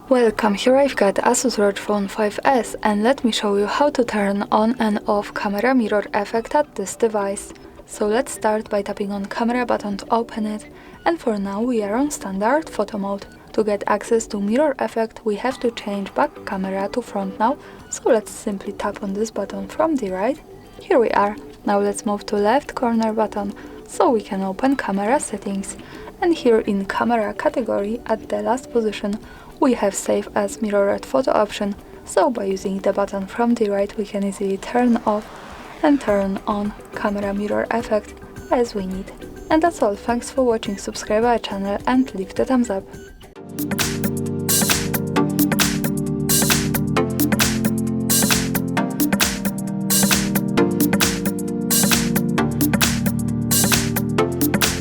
Welcome, here I've got ASUS ROG Phone 5S and let me show you how to turn on and off camera mirror effect at this device. So let's start by tapping on camera button to open it, and for now we are on standard photo mode. To get access to mirror effect we have to change back camera to front now, so let's simply tap on this button from the right. Here we are. Now let's move to left corner button so we can open camera settings, and here in camera category at the last position we have save as mirrored photo option, so by using the button from the right we can easily turn off and turn on camera mirror effect as we need. And that's all, thanks for watching, subscribe our channel and leave the thumbs up.